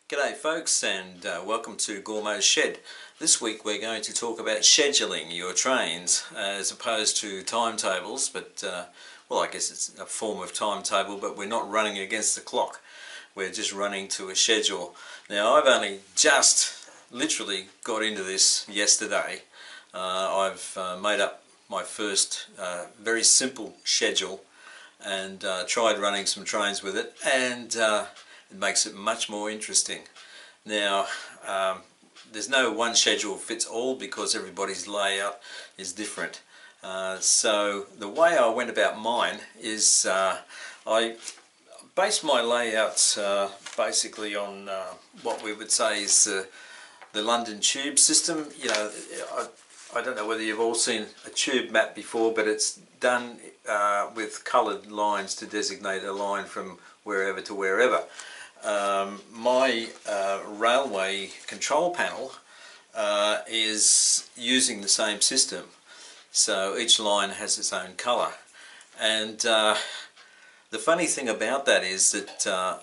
G'day folks, and welcome to Gormo's Shed. This week we're going to talk about scheduling your trains as opposed to timetables, but well, I guess it's a form of timetable, but we're not running against the clock. We're just running to a schedule. Now, I've only just literally got into this yesterday. I've made up my first very simple schedule and tried running some trains with it, and it makes it much more interesting. Now, there's no one schedule fits all because everybody's layout is different. So the way I went about mine is I based my layouts basically on what we would say is the London tube system. You know, I don't know whether you've all seen a tube map before, but it's done with coloured lines to designate a line from wherever to wherever. My railway control panel is using the same system, so each line has its own colour, and the funny thing about that is that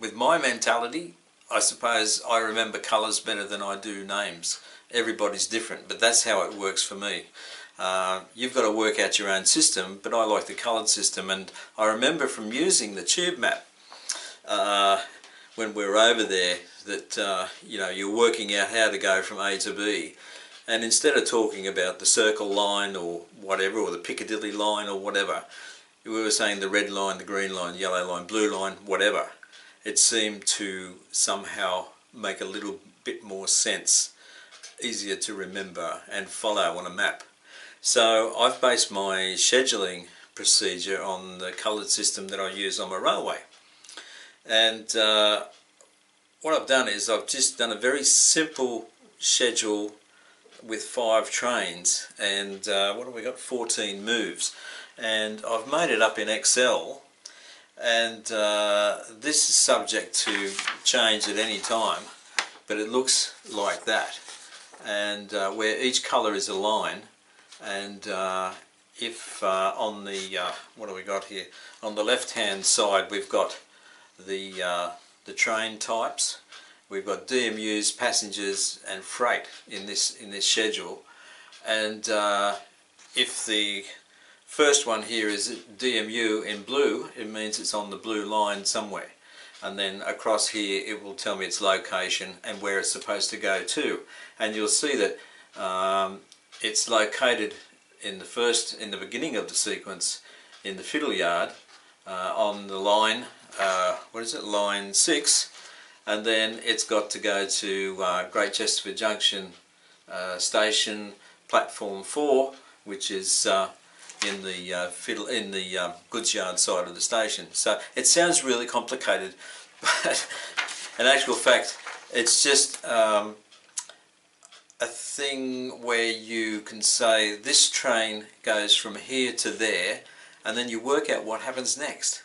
with my mentality, I suppose I remember colours better than I do names. Everybody's different, but that's how it works for me. You've got to work out your own system, but I like the coloured system, and I remember from using the tube map when we were over there that you know, you're working out how to go from A to B, and instead of talking about the circle line or whatever, or the Piccadilly line or whatever, we were saying the red line, the green line, yellow line, blue line, whatever. It seemed to somehow make a little bit more sense, easier to remember and follow on a map. So I've based my scheduling procedure on the coloured system that I use on my railway. And what I've done is I've just done a very simple schedule with 5 trains, and what have we got, 14 moves, and I've made it up in Excel, and this is subject to change at any time, but it looks like that, and where each colour is a line, and if on the what do we got here, on the left hand side we've got the train types. We've got DMUs, passengers and freight in this schedule, and if the first one here is DMU in blue, it means it's on the blue line somewhere, and then across here it will tell me its location and where it's supposed to go to, and you'll see that it's located in the beginning of the sequence in the fiddle yard on the line, what is it, line 6, and then it's got to go to Great Chesterford Junction station, platform 4, which is in the goods yard side of the station. So it sounds really complicated, but in actual fact it's just a thing where you can say this train goes from here to there, and then you work out what happens next.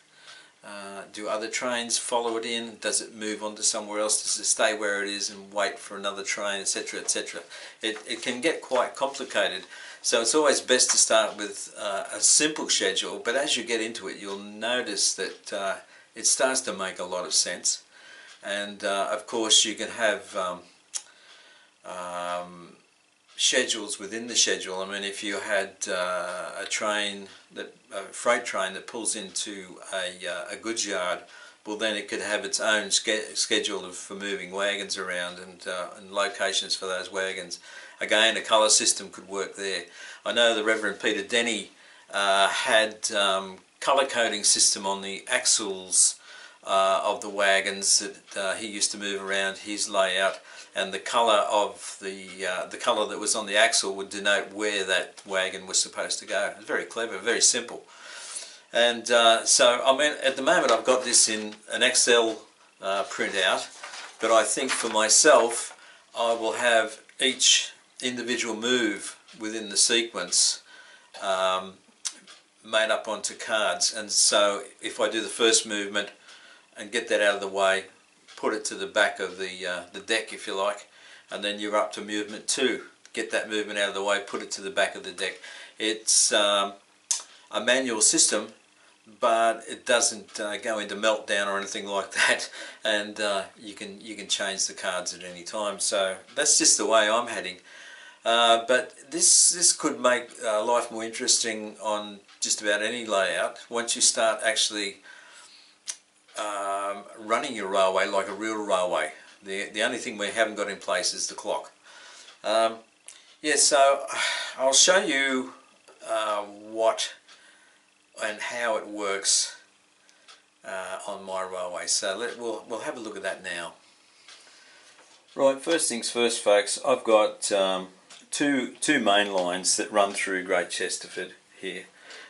Do other trains follow it in? Does it move on to somewhere else? Does it stay where it is and wait for another train, etc., etc.? It can get quite complicated, so it's always best to start with a simple schedule, but as you get into it you'll notice that it starts to make a lot of sense. And of course you can have schedules within the schedule. I mean, if you had a freight train that pulls into a goods yard, well then it could have its own schedule for moving wagons around and locations for those wagons. Again, a colour system could work there. I know the Reverend Peter Denny had colour coding system on the axles of the wagons that he used to move around, his layout, and the colour of the colour that was on the axle would denote where that wagon was supposed to go. It was very clever, very simple. And so I mean, at the moment I've got this in an Excel printout, but I think for myself I will have each individual move within the sequence made up onto cards, and so if I do the first movement and get that out of the way, put it to the back of the deck, if you like, and then you're up to movement 2. Get that movement out of the way, put it to the back of the deck. It's a manual system, but it doesn't go into meltdown or anything like that, and you can change the cards at any time. So that's just the way I'm heading. But this could make life more interesting on just about any layout once you start actually running your railway like a real railway. The only thing we haven't got in place is the clock. Yeah, so I'll show you what and how it works on my railway. So we'll have a look at that now. Right, first things first, folks. I've got two main lines that run through Great Chesterford here,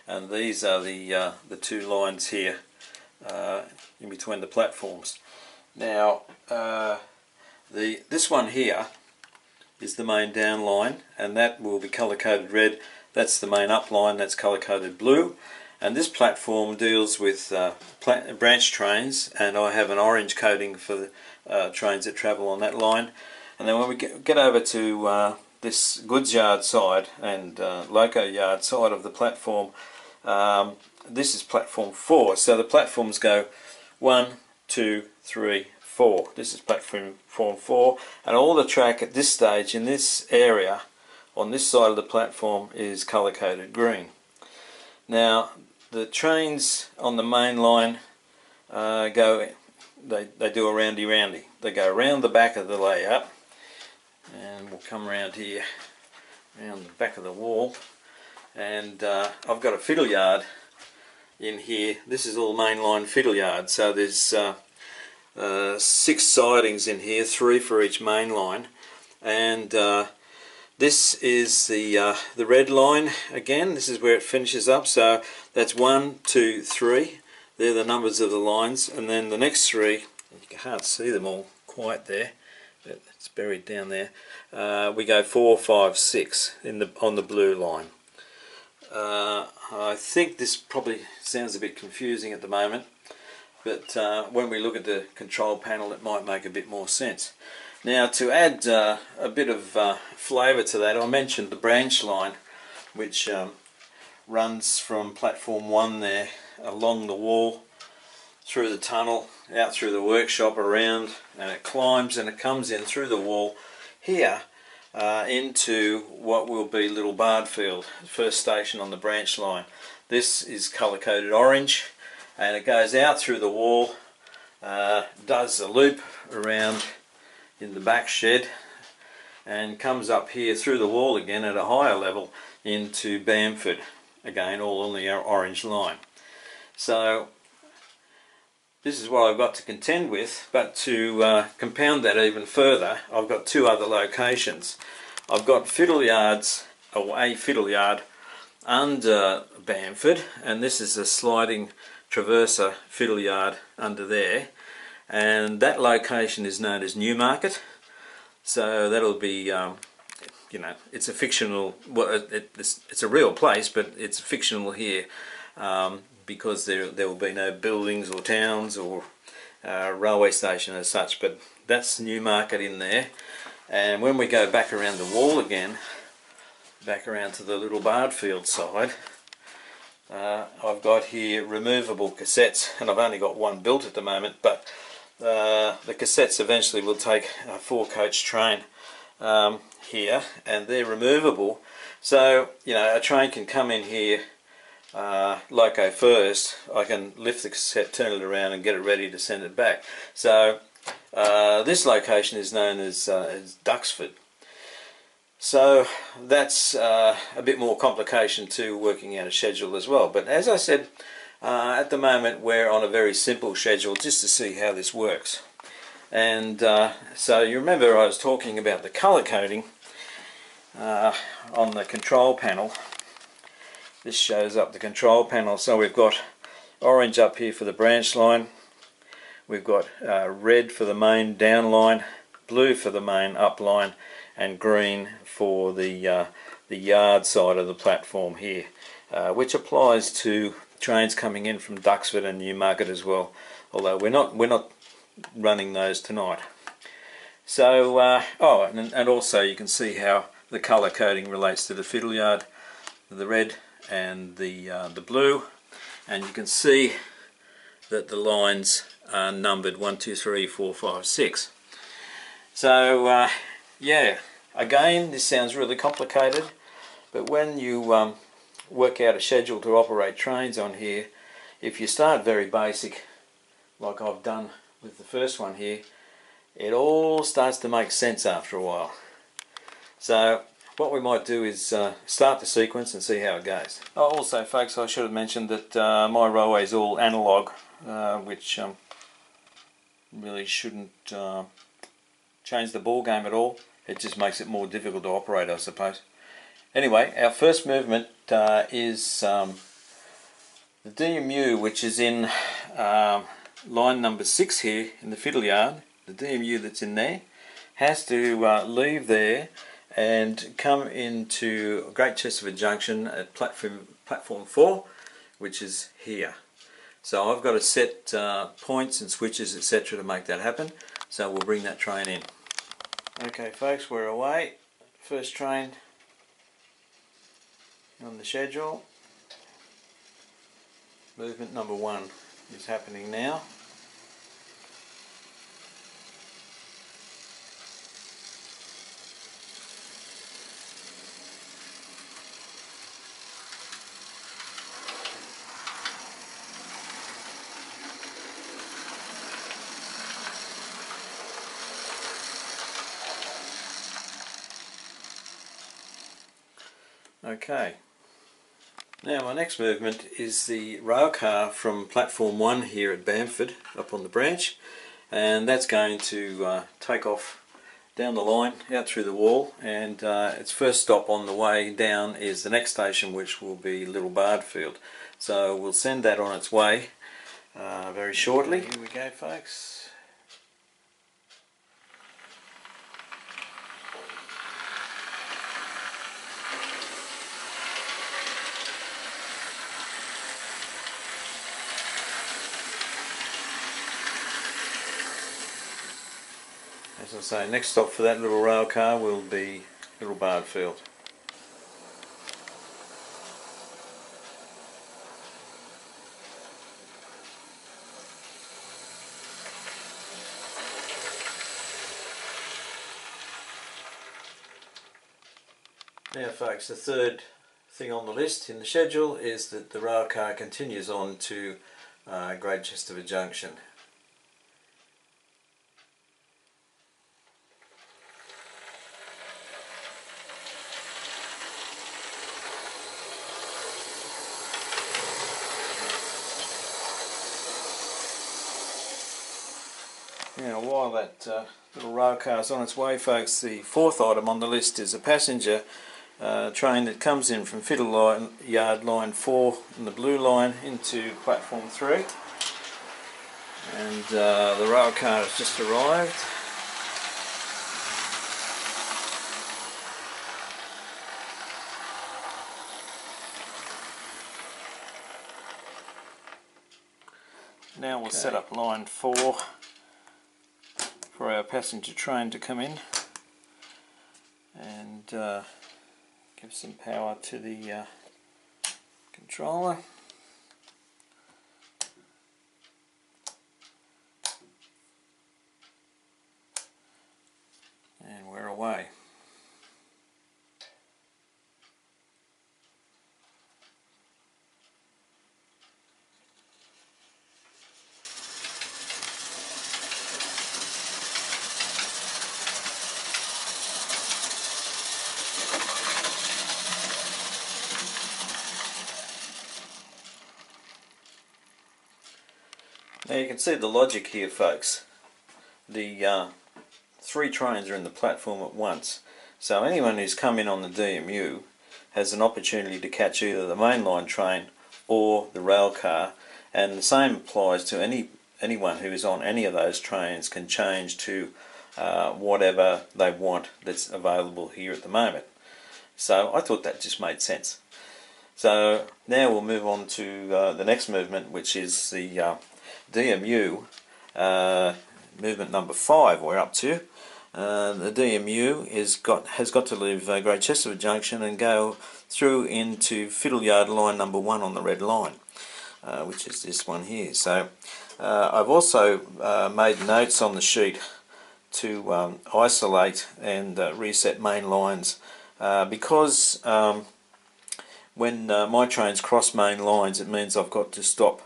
and these are the two lines here in between the platforms. Now, this one here is the main down line, and that will be colour coded red. That's the main up line, that's colour coded blue. And this platform deals with branch trains, and I have an orange coating for the trains that travel on that line. And then when we get over to this goods yard side and loco yard side of the platform, this is platform 4. So the platforms go 1, 2, 3, 4. This is platform 4, and all the track at this stage in this area on this side of the platform is colour coded green. Now the trains on the main line they do a roundy. They go around the back of the layout, and we'll come around here, around the back of the wall, and I've got a fiddle yard in here. This is all mainline fiddle yard, so there's 6 sidings in here, 3 for each main line, and this is the red line again. This is where it finishes up, so that's 1, 2, 3. They're the numbers of the lines, and then the next 3, you can't see them all quite there, but it's buried down there. We go 4, 5, 6 on the blue line. I think this probably sounds a bit confusing at the moment, but when we look at the control panel it might make a bit more sense. Now, to add a bit of flavour to that, I mentioned the branch line, which runs from platform 1 there along the wall, through the tunnel, out through the workshop, around, and it climbs and it comes in through the wall here into what will be Little Bardfield, first station on the branch line. This is colour coded orange, and it goes out through the wall, does a loop around in the back shed, and comes up here through the wall again at a higher level into Bamford, again all on the orange line. So this is what I've got to contend with, but to compound that even further, I've got 2 other locations. I've got fiddle yards, or a fiddle yard under Bamford, and this is a sliding traverser fiddle yard under there, and that location is known as Newmarket. So that'll be, you know, it's a fictional, well, it's a real place, but it's fictional here because there will be no buildings or towns or railway station as such, but that's Newmarket in there. And when we go back around the wall again, back around to the Little Bardfield side, I've got here removable cassettes, and I've only got 1 built at the moment, but the cassettes eventually will take a 4-coach train here, and they're removable, so you know, a train can come in here loco first. I can lift the cassette, turn it around and get it ready to send it back. So this location is known as Duxford. So that's a bit more complication to working out a schedule as well, but as I said, At the moment we're on a very simple schedule just to see how this works. And so you remember I was talking about the colour coding on the control panel. This shows up the control panel. So we've got orange up here for the branch line, we've got red for the main down line, blue for the main up line, and green for the yard side of the platform here, which applies to trains coming in from Duxford and Newmarket as well, although we're not running those tonight. So and also you can see how the colour coding relates to the fiddle yard, the red and the blue, and you can see that the lines are numbered 1, 2, 3, 4, 5, 6. So yeah, again, this sounds really complicated, but when you work out a schedule to operate trains on here, if you start very basic like I've done with the first one here, it all starts to make sense after a while. So what we might do is start the sequence and see how it goes. Oh, also folks, I should have mentioned that my railway is all analogue, which really shouldn't change the ball game at all. It just makes it more difficult to operate, I suppose. Anyway, our first movement is the DMU, which is in line number 6 here in the fiddle yard. The DMU that's in there has to leave there and come into Great Chesterford Junction at platform 4, which is here. So I've got to set points and switches, etc. to make that happen. So we'll bring that train in. Okay folks, we're away. First train on the schedule. Movement number 1 is happening now. Okay, now my next movement is the rail car from platform 1 here at Bamford up on the branch, and that's going to take off down the line out through the wall, and its first stop on the way down is the next station, which will be Little Bardfield. So we'll send that on its way very shortly. Here we go folks. As I say, next stop for that little rail car will be Little Bardfield. Now folks, the third thing on the list in the schedule is that the rail car continues on to Great Chesterford Junction. Now while that little rail car is on its way folks, the fourth item on the list is a passenger train that comes in from Fiddle Yard line 4 and the blue line into platform 3, and the rail car has just arrived. Now we'll set up line 4 for our passenger train to come in and give some power to the controller. And we're away. Now you can see the logic here, folks. The 3 trains are in the platform at once, so anyone who's come in on the DMU has an opportunity to catch either the mainline train or the rail car, and the same applies to anyone who is on any of those trains can change to whatever they want that's available here at the moment. So I thought that just made sense. So now we'll move on to the next movement, which is the DMU movement number 5 we're up to. The DMU has got to leave Great Chesterford Junction and go through into Fiddle Yard line number 1 on the red line, which is this one here. So I've also made notes on the sheet to isolate and reset main lines, because when my trains cross main lines, it means I've got to stop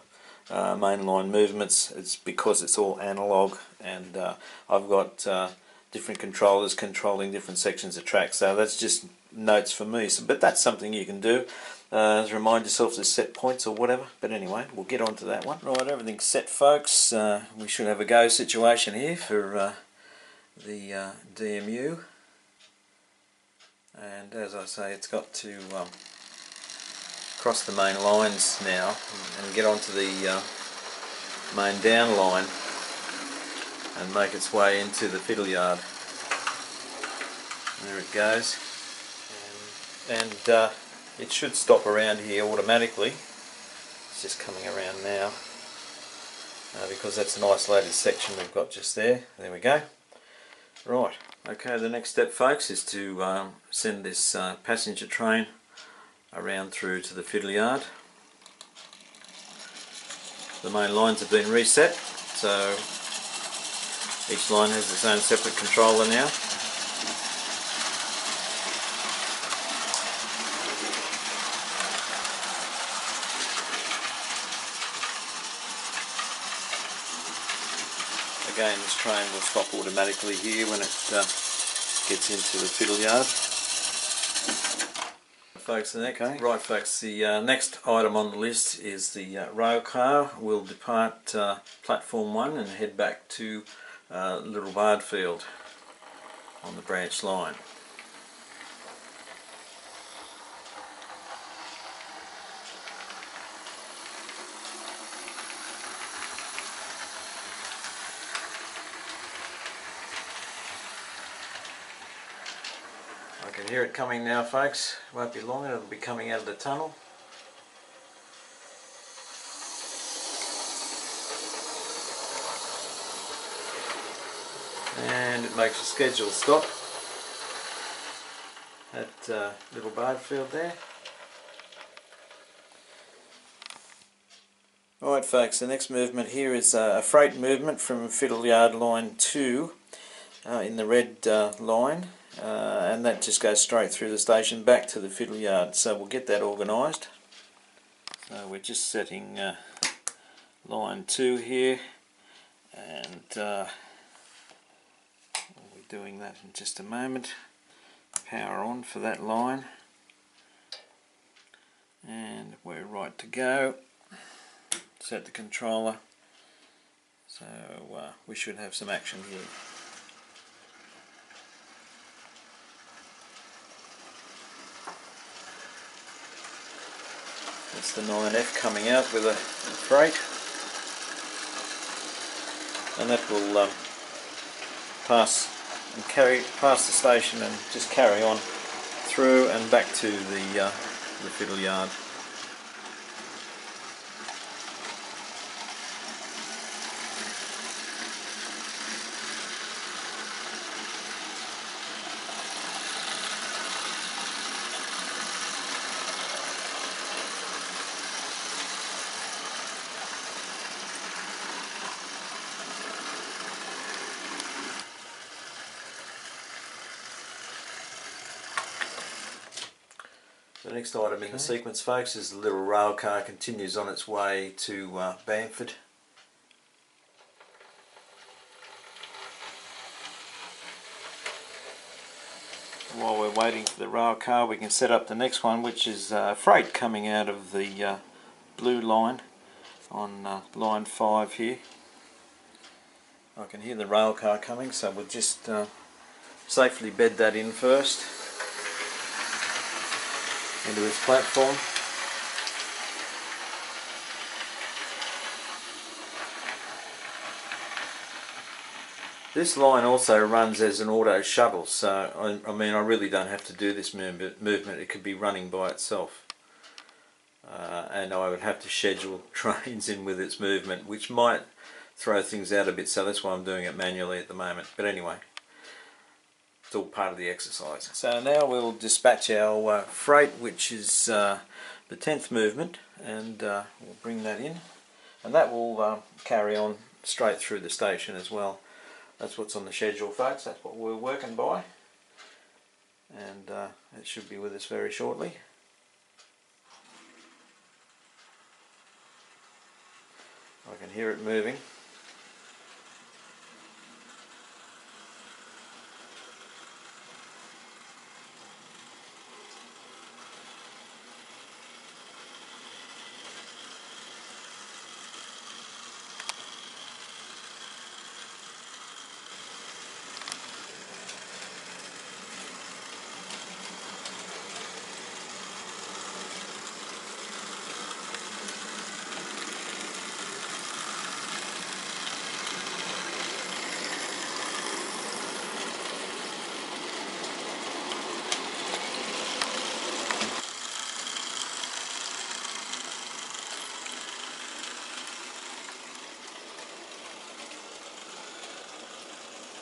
mainline movements. It's because it's all analog, and I've got different controllers controlling different sections of track. So that's just notes for me. So, but that's something you can do to remind yourself to set points or whatever. But anyway, we'll get on to that one. Right, everything's set, folks. We should have a go situation here for the DMU. And as I say, it's got to cross the main lines now and get onto the main down line and make its way into the Fiddle Yard. There it goes, and it should stop around here automatically. It's just coming around now because that's an isolated section we've got just there. There we go. Right, okay, the next step, folks, is to send this passenger train around through to the Fiddle Yard. The main lines have been reset, so each line has its own separate controller now. Again, this train will stop automatically here when it gets into the Fiddle Yard. Folks, right, folks, the next item on the list is the rail car. We'll depart platform 1 and head back to Little Bardfield on the branch line. I can hear it coming now, folks. It won't be long, it'll be coming out of the tunnel. And it makes a scheduled stop at Little Bardfield there. Alright, folks, the next movement here is a freight movement from Fiddle Yard line 2 in the red line. And that just goes straight through the station back to the Fiddle Yard, so we'll get that organised. So we're just setting line 2 here, and we'll be doing that in just a moment. Power on for that line, and we're right to go. Set the controller, so we should have some action here. That's the 9F coming out with a freight, and that will pass the station and just carry on through and back to the Fiddle Yard. The next item in the sequence, folks, is the little rail car continues on its way to Bamford. While we're waiting for the rail car, we can set up the next one, which is freight coming out of the blue line on line 5 here. I can hear the rail car coming, so we'll just safely bed that in first into its platform. This line also runs as an auto shuttle, so I mean I really don't have to do this movement, it could be running by itself. And I would have to schedule trains in with its movement, which might throw things out a bit, so that's why I'm doing it manually at the moment. But anyway, it's all part of the exercise. So now we'll dispatch our freight, which is the 10th movement, and we'll bring that in, and that will carry on straight through the station as well. That's what's on the schedule, folks. That's what we're working by, and it should be with us very shortly. I can hear it moving.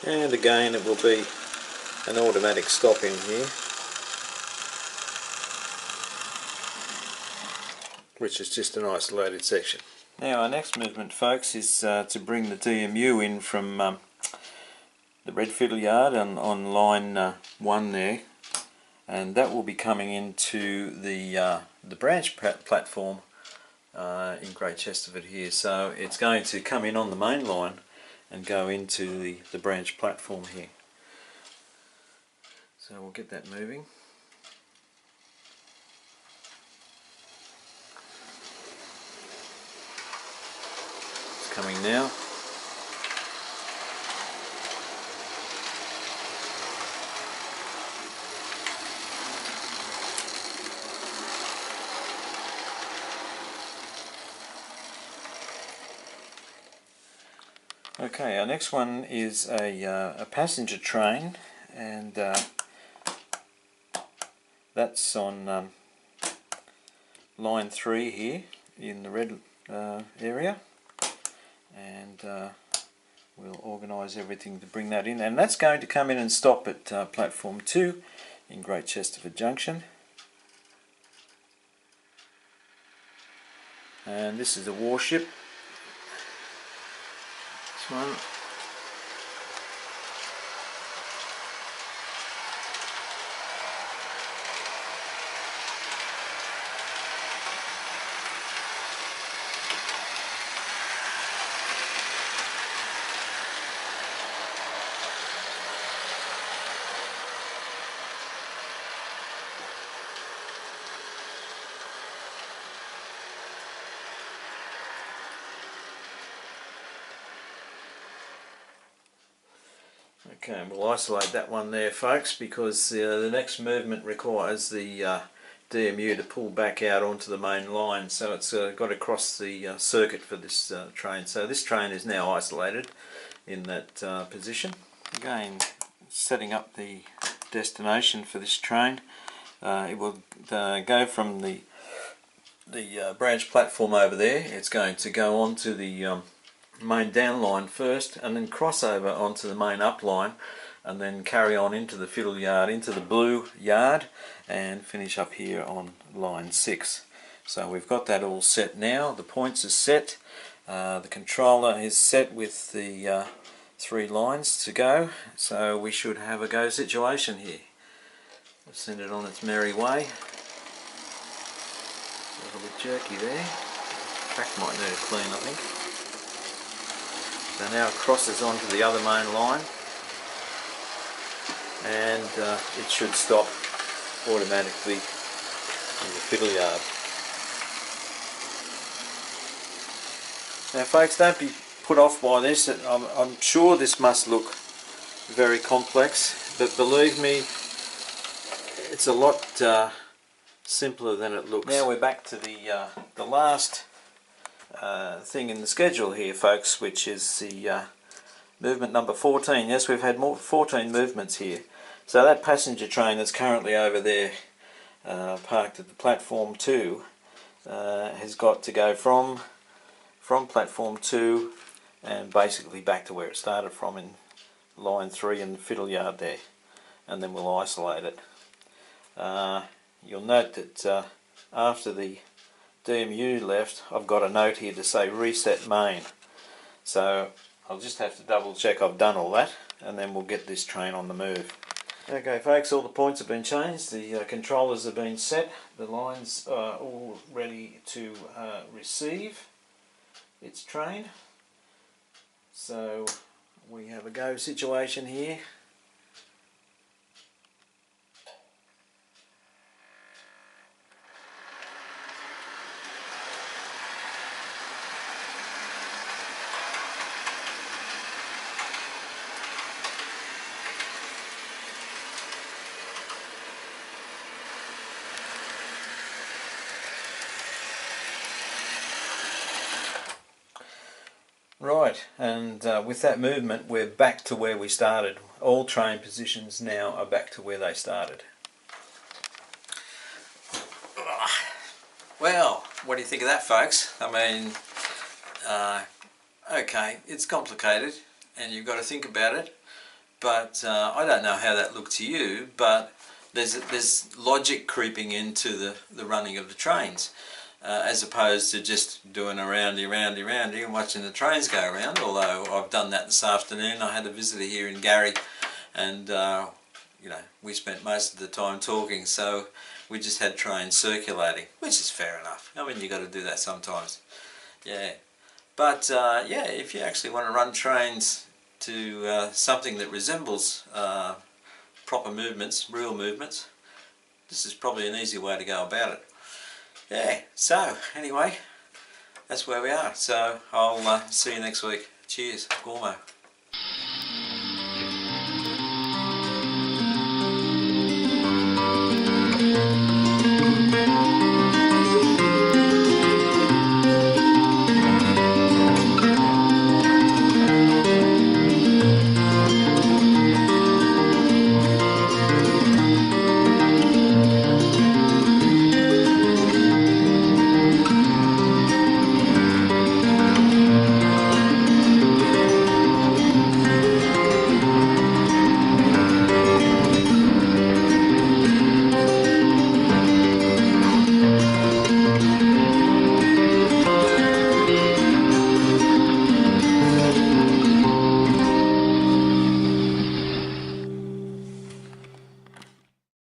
And again it will be an automatic stop in here, which is just an isolated section. Now our next movement, folks, is to bring the DMU in from the Red Fiddle Yard on line 1 there, and that will be coming into the branch platform in Great Chesterford here. So it's going to come in on the main line and go into the branch platform here. So we'll get that moving. It's coming now. Okay, our next one is a passenger train, and that's on line 3 here in the red area, and we'll organise everything to bring that in, and that's going to come in and stop at platform 2 in Great Chesterford Junction. And this is a warship. This one. Okay, we'll isolate that one there, folks, because the next movement requires the DMU to pull back out onto the main line, so it's got to cross the circuit for this train. So this train is now isolated in that position. Again, setting up the destination for this train. It will go from the branch platform over there. It's going to go on to the main down line first, and then cross over onto the main up line, and then carry on into the Fiddle Yard, into the blue yard, and finish up here on line 6. So we've got that all set now. The points are set, the controller is set with the 3 lines to go, so we should have a go situation here. I'll send it on its merry way. A little bit jerky there. Track might need a clean, I think. So now it crosses onto the other main line, and it should stop automatically in the Fiddle Yard. Now folks, don't be put off by this. I'm sure this must look very complex, but believe me, it's a lot simpler than it looks. Now we're back to the last thing in the schedule here, folks, which is the movement number 14. Yes, we've had 14 movements here. So that passenger train that's currently over there, parked at the platform 2, has got to go from platform 2 and basically back to where it started from in line 3 in the fiddle yard there, and then we'll isolate it. You'll note that after the DMU left, I've got a note here to say reset main, so I'll just have to double check I've done all that, and then we'll get this train on the move. Okay folks, all the points have been changed, the controllers have been set, the lines are all ready to receive its train. So we have a go situation here. Right, and with that movement we're back to where we started. All train positions now are back to where they started. Well, what do you think of that, folks? I mean, okay, it's complicated and you've got to think about it, but I don't know how that looked to you, but there's logic creeping into the running of the trains. As opposed to just doing a roundy and watching the trains go around, although I've done that this afternoon. I had a visitor here in Gary, and you know, we spent most of the time talking, so we just had trains circulating, which is fair enough. I mean, you've got to do that sometimes. Yeah, but yeah, if you actually want to run trains to something that resembles proper movements, real movements, this is probably an easy way to go about it. Yeah, so anyway, that's where we are. So I'll see you next week. Cheers, Gormo.